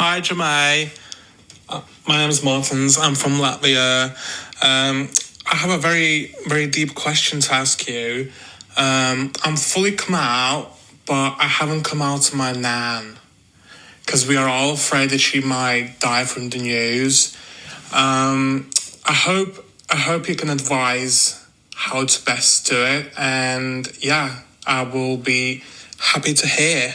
Hi, Jemay. My name is Martins. I'm from Latvia. I have a very, very deep question to ask you. I'm fully come out, but I haven't come out to my nan because we are all afraid that she might die from the news. I hope you can advise how to best do it, and yeah, I will be happy to hear.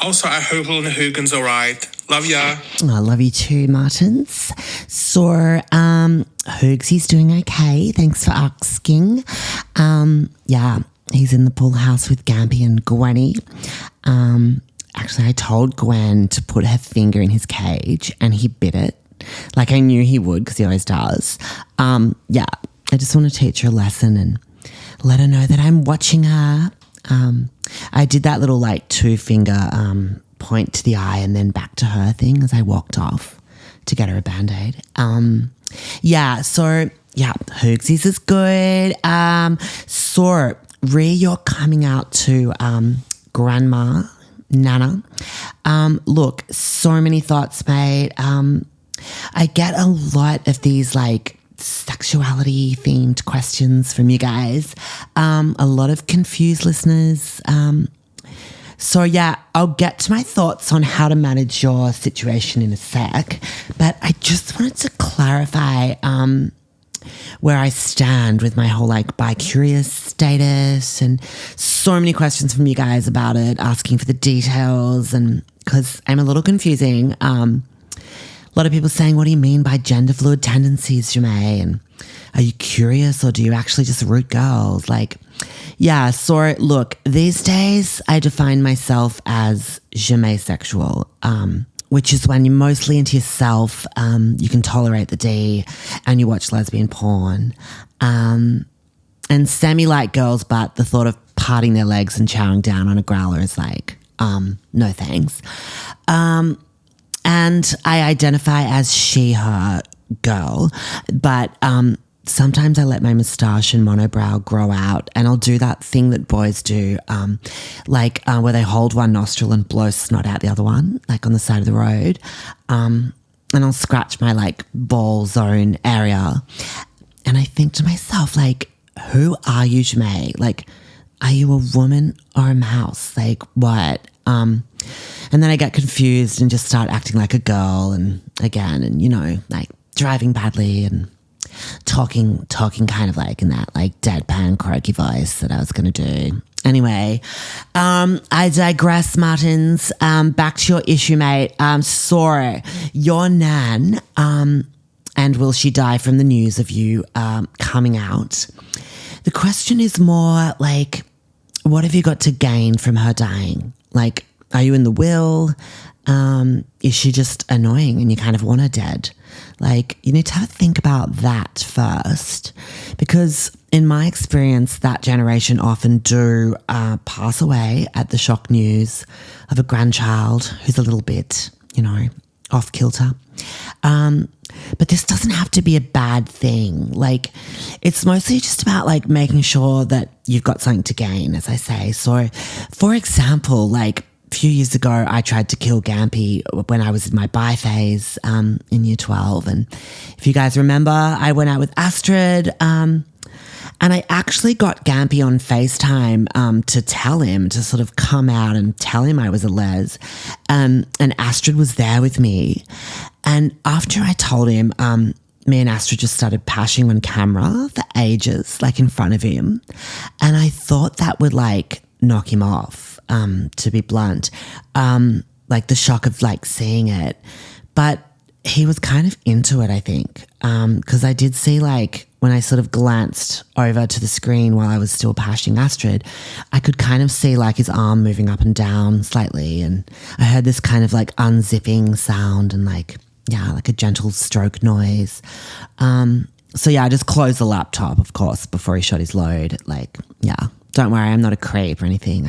Also, I hope Luna Hugen's all right. Love ya. I love you too, Martins. So, Hoogsy's doing okay. Thanks for asking. Yeah, he's in the pool house with Gampy and Gwenny. Actually, I told Gwen to put her finger in his cage and he bit it. Like I knew he would because he always does. Yeah, I just want to teach her a lesson and let her know that I'm watching her. I did that little like 2-finger point to the eye and then back to her thing as I walked off to get her a Band-Aid. Yeah, so yeah, Hoogsies is good. So Rhea, you're coming out to Grandma, Nana. Look, so many thoughts, mate. I get a lot of these like sexuality themed questions from you guys. A lot of confused listeners. So yeah, I'll get to my thoughts on how to manage your situation in a sec, but I just wanted to clarify where I stand with my whole like bi-curious status, and so many questions from you guys about it, asking for the details, and because I'm a little confusing. A lot of people saying, what do you mean by gender fluid tendencies, Jemay? And are you curious or do you actually just root girls? Like, yeah, so look, these days I define myself as Jemay-sexual, which is when you're mostly into yourself, you can tolerate the D, and you watch lesbian porn. And semi-like girls, but the thought of parting their legs and chowing down on a growler is like, no thanks. And I identify as she, her girl, but sometimes I let my moustache and monobrow grow out, and I'll do that thing that boys do, where they hold one nostril and blow snot out the other one, like on the side of the road. And I'll scratch my like ball zone area. And I think to myself, like, who are you, Jemay? Like, are you a woman or a mouse? Like, what? And then I get confused and just start acting like a girl and you know, like driving badly and talking kind of like in that like deadpan croaky voice that I was going to do. Anyway, I digress, Martins. Back to your issue, mate. So your nan, and will she die from the news of you coming out? The question is more like, what have you got to gain from her dying? Like, are you in the will? Is she just annoying and you kind of want her dead? Like, you need to have a think about that first, because in my experience, that generation often do pass away at the shock news of a grandchild who's a little bit, you know, off kilter. But this doesn't have to be a bad thing. Like, it's mostly just about like making sure that you've got something to gain, as I say. So, for example, like, a few years ago, I tried to kill Gampy when I was in my bi phase in year 12. And if you guys remember, I went out with Astrid and I actually got Gampy on FaceTime to tell him, to sort of come out and tell him I was a les. And Astrid was there with me. And after I told him, me and Astrid just started pashing on camera for ages, like in front of him. And I thought that would like knock him off. To be blunt, like the shock of like seeing it, but he was kind of into it, I think, because I did see like when I sort of glanced over to the screen while I was still pashing Astrid, I could kind of see like his arm moving up and down slightly, and I heard this kind of like unzipping sound and like, yeah, like a gentle stroke noise. So yeah, I just closed the laptop, of course, before he shot his load. Like, yeah, don't worry, I'm not a creep or anything.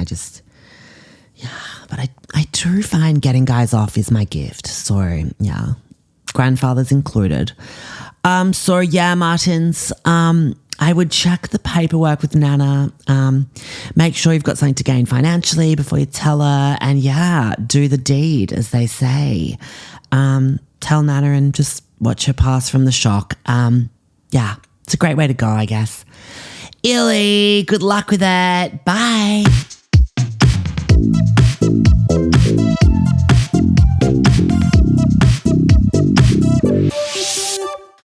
Yeah, but I do find getting guys off is my gift. So, yeah, grandfathers included. So, yeah, Martins, I would check the paperwork with Nana, make sure you've got something to gain financially before you tell her, and, yeah, do the deed, as they say. tell Nana and just watch her pass from the shock. Yeah, it's a great way to go, I guess. Lilley, good luck with it. Bye.